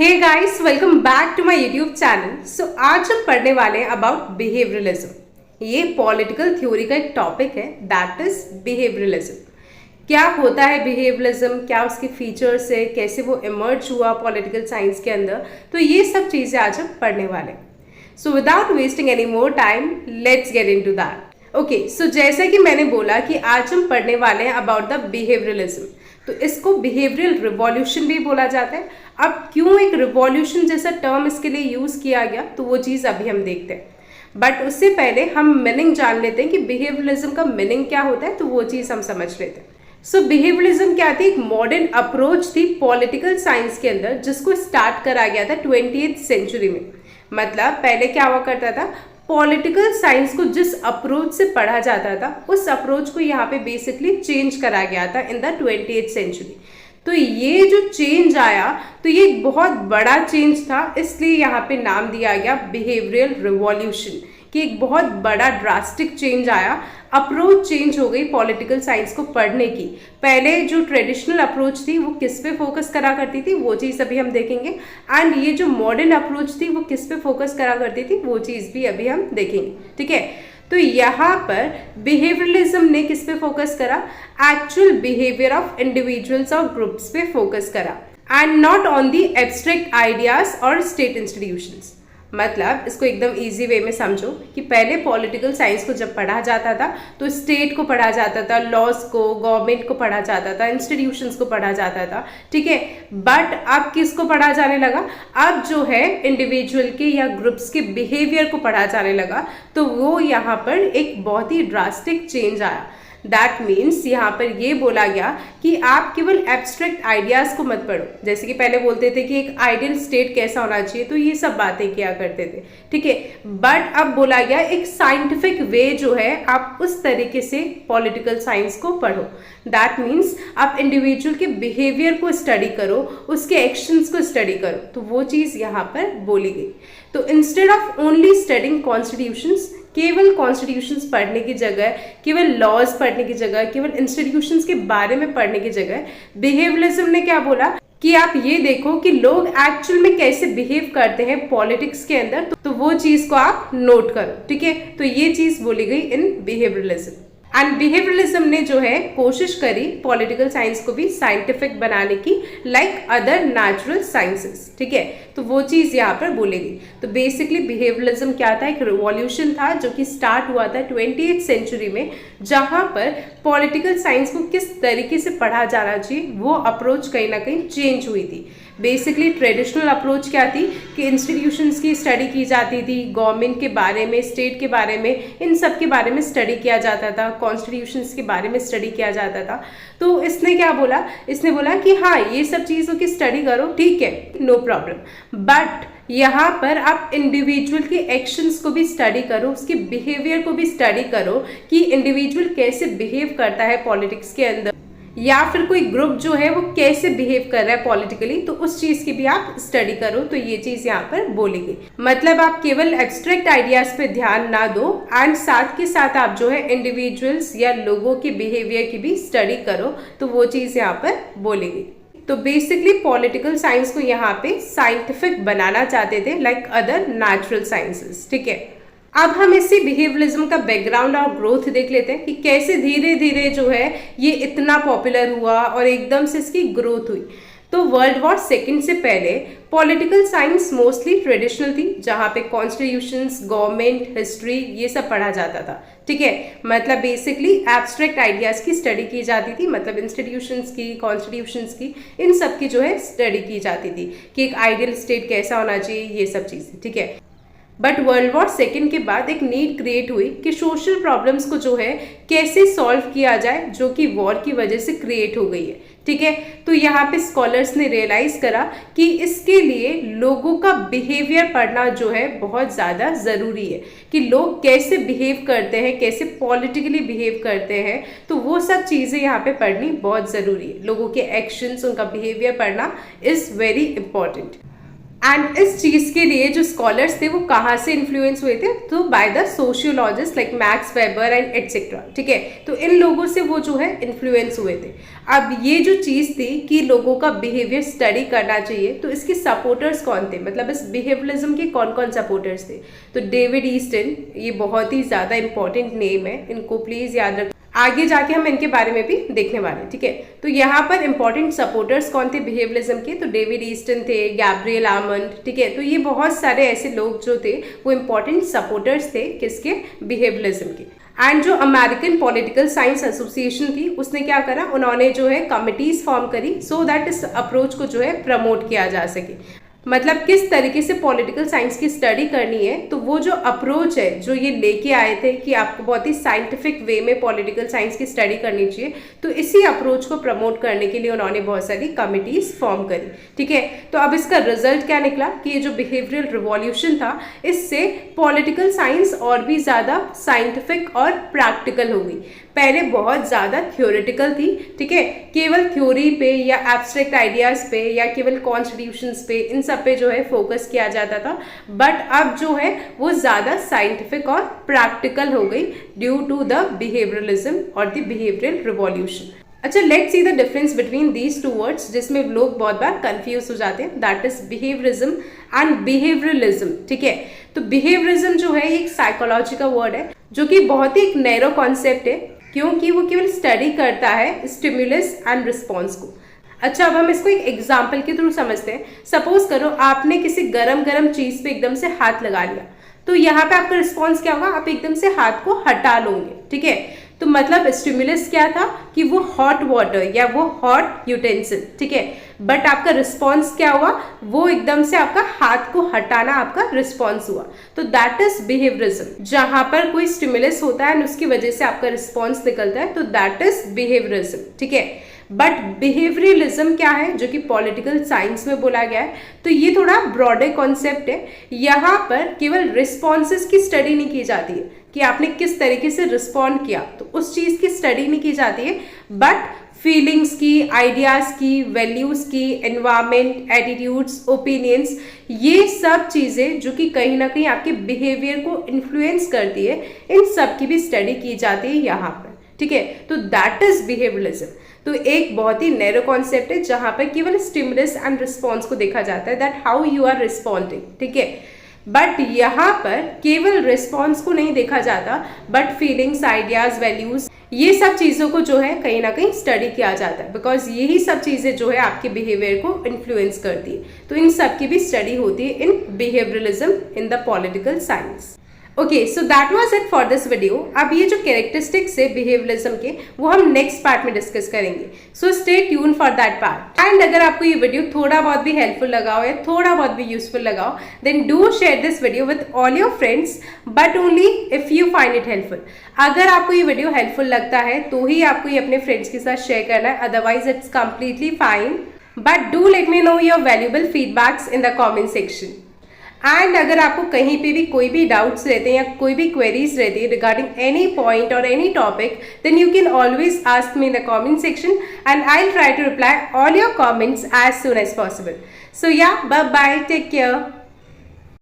Hey guys, welcome back to my YouTube channel. So आज हम पढ़ने वाले हैं अबाउट बिहेवियरलिज्म। ये पॉलिटिकल थ्योरी का एक टॉपिक है, दैट इज बिहेवियरलिज्म। क्या होता है बिहेवियरलिज्म, क्या उसके फीचर्स है, कैसे वो इमर्ज हुआ पॉलिटिकल साइंस के अंदर, तो ये सब चीज़ें आज हम पढ़ने वाले हैं। So without wasting any more time, let's get into that. Okay, so जैसा कि मैंने बोला कि आज हम पढ़ने वाले हैं अबाउट द बिहेवियरलिज्म, तो इसको बिहेवियरल रिवॉल्यूशन भी बोला जाता है। अब क्यों एक रिवॉल्यूशन जैसा टर्म इसके लिए यूज किया गया, तो वो चीज़ अभी हम देखते हैं। बट उससे पहले हम मीनिंग जान लेते हैं कि बिहेवियरलिज्म का मीनिंग क्या होता है, तो वो चीज़ हम समझ लेते हैं। सो बिहेवियरलिज्म क्या थी? एक मॉडर्न अप्रोच थी पॉलिटिकल साइंस के अंदर, जिसको स्टार्ट करा गया था 20th सेंचुरी में। मतलब पहले क्या हुआ करता था, पॉलिटिकल साइंस को जिस अप्रोच से पढ़ा जाता था, उस अप्रोच को यहाँ पे बेसिकली चेंज करा गया था इन द 20th सेंचुरी। तो ये जो चेंज आया, तो ये एक बहुत बड़ा चेंज था, इसलिए यहाँ पे नाम दिया गया बिहेवियरल रिवॉल्यूशन, कि एक बहुत बड़ा ड्रास्टिक चेंज आया, अप्रोच चेंज हो गई पॉलिटिकल साइंस को पढ़ने की। पहले जो ट्रेडिशनल अप्रोच थी वो किस पे फोकस करा करती थी, वो चीज़ अभी हम देखेंगे। एंड ये जो मॉडर्न अप्रोच थी वो किस पे फोकस करा करती थी, वो चीज़ भी अभी हम देखेंगे। ठीक है, तो यहाँ पर बिहेवियरलिज्म ने किस पे फोकस करा? एक्चुअल बिहेवियर ऑफ इंडिविजुअल्स और ग्रुप्स पे फोकस करा, and not on the abstract ideas और स्टेट इंस्टीट्यूशंस। मतलब इसको एकदम इजी वे में समझो कि पहले पॉलिटिकल साइंस को जब पढ़ा जाता था तो स्टेट को पढ़ा जाता था, लॉज को, गवर्नमेंट को पढ़ा जाता था, इंस्टीट्यूशंस को पढ़ा जाता था। ठीक है, बट अब किसको पढ़ा जाने लगा? अब जो है इंडिविजुअल के या ग्रुप्स के बिहेवियर को पढ़ा जाने लगा। तो वो यहाँ पर एक बहुत ही ड्रास्टिक चेंज आया। दैट मीन्स यहाँ पर ये बोला गया कि आप केवल एब्स्ट्रैक्ट आइडियाज को मत पढ़ो। जैसे कि पहले बोलते थे कि एक आइडियल स्टेट कैसा होना चाहिए, तो ये सब बातें किया करते थे। ठीक है, बट अब बोला गया एक साइंटिफिक वे जो है, आप उस तरीके से पॉलिटिकल साइंस को पढ़ो। दैट मीन्स आप इंडिविजुअल के बिहेवियर को स्टडी करो, उसके एक्शंस को स्टडी करो। तो वो चीज़ यहाँ पर बोली गई। तो instead of only studying constitutions, केवल कॉन्स्टिट्यूशंस पढ़ने की जगह, केवल लॉज पढ़ने की जगह, केवल इंस्टीट्यूशंस के बारे में पढ़ने की जगह, बिहेवियरलिज्म ने क्या बोला कि आप ये देखो कि लोग एक्चुअल में कैसे बिहेव करते हैं पॉलिटिक्स के अंदर, तो वो चीज को आप नोट करो। ठीक है, तो ये चीज बोली गई इन बिहेवियरलिज्म। एंड बिहेवियरलिज्म ने जो है कोशिश करी पॉलिटिकल साइंस को भी साइंटिफिक बनाने की, लाइक अदर नेचुरल साइंसेस। ठीक है, तो वो चीज़ यहाँ पर बोलेगी। तो बेसिकली बिहेवियरलिज्म क्या था? एक रिवॉल्यूशन था जो कि स्टार्ट हुआ था 20th सेंचुरी में, जहाँ पर पॉलिटिकल साइंस को किस तरीके से पढ़ा जाना चाहिए वो अप्रोच कहीं ना कहीं चेंज हुई थी। बेसिकली ट्रेडिशनल अप्रोच क्या थी कि इंस्टीट्यूशंस की स्टडी की जाती थी, गवर्नमेंट के बारे में, स्टेट के बारे में, इन सब के बारे में स्टडी किया जाता था, कॉन्स्टिट्यूशंस के बारे में स्टडी किया जाता था। तो इसने क्या बोला? इसने बोला कि हाँ, ये सब चीज़ों की स्टडी करो, ठीक है, नो प्रॉब्लम, बट यहाँ पर आप इंडिविजुअल के एक्शंस को भी स्टडी करो, उसके बिहेवियर को भी स्टडी करो कि इंडिविजुअल कैसे बिहेव करता है पॉलिटिक्स के अंदर, या फिर कोई ग्रुप जो है वो कैसे बिहेव कर रहा है पॉलिटिकली, तो उस चीज की भी आप स्टडी करो। तो ये चीज यहाँ पर बोली गई। मतलब आप केवल एब्स्ट्रैक्ट आइडियाज पे ध्यान ना दो, एंड साथ के साथ आप जो है इंडिविजुअल्स या लोगों के बिहेवियर की भी स्टडी करो। तो वो चीज यहाँ पर बोली गई। तो बेसिकली पॉलिटिकल साइंस को यहाँ पे साइंटिफिक बनाना चाहते थे, लाइक अदर नेचुरल साइंसेस। ठीक है, अब हम इसी बिहेवियरलिज्म का बैकग्राउंड और ग्रोथ देख लेते हैं कि कैसे धीरे धीरे जो है ये इतना पॉपुलर हुआ और एकदम से इसकी ग्रोथ हुई। तो वर्ल्ड वॉर सेकेंड से पहले पॉलिटिकल साइंस मोस्टली ट्रेडिशनल थी, जहाँ पे कॉन्स्टिट्यूशंस, गवर्नमेंट, हिस्ट्री, ये सब पढ़ा जाता था। ठीक है, मतलब बेसिकली एब्स्ट्रैक्ट आइडियाज की स्टडी की जाती थी, मतलब इंस्टीट्यूशंस की, कॉन्स्टिट्यूशंस की, इन सब की जो है स्टडी की जाती थी कि एक आइडियल स्टेट कैसा होना चाहिए, ये सब चीज़ें। ठीक है, बट वर्ल्ड वॉर सेकेंड के बाद एक नीड क्रिएट हुई कि सोशल प्रॉब्लम्स को जो है कैसे सॉल्व किया जाए, जो कि वॉर की वजह से क्रिएट हो gई है। ठीक है, तो यहाँ पे स्कॉलर्स ने रियलाइज करा कि इसके लिए लोगों का बिहेवियर पढ़ना जो है बहुत ज़्यादा ज़रूरी है, कि लोग कैसे बिहेव करते हैं, कैसे पॉलिटिकली बिहेव करते हैं, तो वो सब चीज़ें यहाँ पे पढ़नी बहुत ज़रूरी है। लोगों के एक्शंस, उनका बिहेवियर पढ़ना इज़ वेरी इंपॉर्टेंट। एंड इस चीज़ के लिए जो स्कॉलर्स थे वो कहाँ से इन्फ्लुएंस हुए थे, तो by the sociologist like max weber and etcetera, ठीक है। तो इन लोगों से वो जो है इन्फ्लुएंस हुए थे। अब ये जो चीज़ थी कि लोगों का बिहेवियर स्टडी करना चाहिए, तो इसके सपोर्टर्स कौन थे, मतलब इस बिहेवियरलिज्म के कौन कौन सपोर्टर्स थे। तो डेविड ईस्टन, ये बहुत ही ज़्यादा इंपॉर्टेंट नेम है, इनको प्लीज़ याद रख, आगे जाके हम इनके बारे में भी देखने वाले हैं, ठीक है। तो यहाँ पर इंपॉर्टेंट सपोर्टर्स कौन थे बिहेवियरलिज्म के, तो डेविड ईस्टन थे, गैब्रियल आमंड, ठीक है। तो ये बहुत सारे ऐसे लोग जो थे वो इंपॉर्टेंट सपोर्टर्स थे किसके, बिहेवियरलिज्म के। एंड जो अमेरिकन पॉलिटिकल साइंस एसोसिएशन थी उसने क्या करा, उन्होंने जो है कमिटीज फॉर्म करी सो दैट इस अप्रोच को जो है प्रमोट किया जा सके। मतलब किस तरीके से पॉलिटिकल साइंस की स्टडी करनी है, तो वो जो अप्रोच है जो ये लेके आए थे कि आपको बहुत ही साइंटिफिक वे में पॉलिटिकल साइंस की स्टडी करनी चाहिए, तो इसी अप्रोच को प्रमोट करने के लिए उन्होंने बहुत सारी कमिटीज फॉर्म करी, ठीक है। तो अब इसका रिजल्ट क्या निकला कि ये जो बिहेवियरल रिवॉल्यूशन था, इससे पॉलिटिकल साइंस और भी ज़्यादा साइंटिफिक और प्रैक्टिकल हो गई। पहले बहुत ज़्यादा थ्योरेटिकल थी, ठीक है, केवल थ्योरी पे या एब्स्ट्रैक्ट आइडियाज़ पे या केवल कॉन्स्टिट्यूशंस पे, इन सब पे जो है फोकस किया जाता था। बट अब जो है वो ज़्यादा साइंटिफिक और प्रैक्टिकल हो गई ड्यू टू द बिहेवियरलिज्म और द बिहेवियरल रिवॉल्यूशन। अच्छा, let's see the difference between these two words, जिसमें लोग बहुत बार कंफ्यूज हो जाते हैं, that is behaviourism and behaviourism, ठीक है। तो बिहेवियरिज्म जो है एक साइकोलॉजी का वर्ड है जो कि बहुत ही एक नैरो कॉन्सेप्ट है, क्योंकि वो केवल स्टडी करता है स्टिमुलस एंड रिस्पॉन्स को। अच्छा, अब हम इसको एक एग्जाम्पल के थ्रू समझते हैं। सपोज करो आपने किसी गरम गरम चीज पे एकदम से हाथ लगा लिया, तो यहाँ पे आपका रिस्पॉन्स क्या होगा, आप एकदम से हाथ को हटा लोगे, ठीक है। तो मतलब स्टिमुलस क्या था कि वो हॉट वाटर या वो हॉट यूटेंसिल, ठीक है। बट आपका रिस्पॉन्स क्या हुआ, वो एकदम से आपका हाथ को हटाना आपका रिस्पॉन्स हुआ। तो दैट इज बिहेवियरिज्म, जहां पर कोई स्टिमुलस होता है और उसकी वजह से आपका रिस्पॉन्स निकलता है, तो दैट इज बिहेवियरिज्म, ठीक है। बट बिहेवियरलिज्म क्या है, जो कि पॉलिटिकल साइंस में बोला गया है, तो ये थोड़ा ब्रॉडर कॉन्सेप्ट है। यहाँ पर केवल रिस्पॉन्सेस की स्टडी नहीं की जाती है कि आपने किस तरीके से रिस्पॉन्ड किया, तो उस चीज़ की स्टडी नहीं की जाती है, बट फीलिंग्स की, आइडियाज़ की, वैल्यूज़ की, एनवायरमेंट, एटीट्यूड्स, ओपिनियंस, ये सब चीज़ें जो कि कहीं ना कहीं आपके बिहेवियर को इन्फ्लुएंस करती है, इन सब की भी स्टडी की जाती है यहाँ पर, ठीक है। तो दैट इज बिहेवियरलिज्म। तो एक बहुत ही नैरो कॉन्सेप्ट है जहां पर केवल स्टिमुलस एंड रिस्पॉन्स को देखा जाता है, that how you are responding, ठीक है। बट यहाँ पर केवल रिस्पॉन्स को नहीं देखा जाता, बट फीलिंग्स, आइडियाज, वैल्यूज, ये सब चीज़ों को जो है कहीं ना कहीं स्टडी किया जाता है, बिकॉज यही सब चीज़ें जो है आपके बिहेवियर को इन्फ्लुएंस करती है। तो इन सब की भी स्टडी होती है in behaviouralism in the political science. Okay, so that was it for this video. अब ये जो कैरेक्टरिस्टिक्स है बिहेवियरलिज्म के, वो हम नेक्स्ट पार्ट में डिस्कस करेंगे, so stay tune for that part. And अगर आपको ये वीडियो थोड़ा बहुत भी हेल्पफुल लगा हो या थोड़ा बहुत भी यूजफुल लगा हो, then do share this video with all your friends, but only if you find it helpful. अगर आपको ये वीडियो हेल्पफुल लगता है तो ही आपको ये अपने फ्रेंड्स के साथ शेयर करना है, otherwise it's completely fine, but do let me know your valuable feedbacks in the comment section. And अगर आपको कहीं पे भी कोई भी डाउट्स रहते हैं या कोई भी क्वेरीज रहती है regarding any point or any topic, then you can always ask me in the comment section and I will try to reply all your comments as soon as possible. So yeah, bye bye, take care.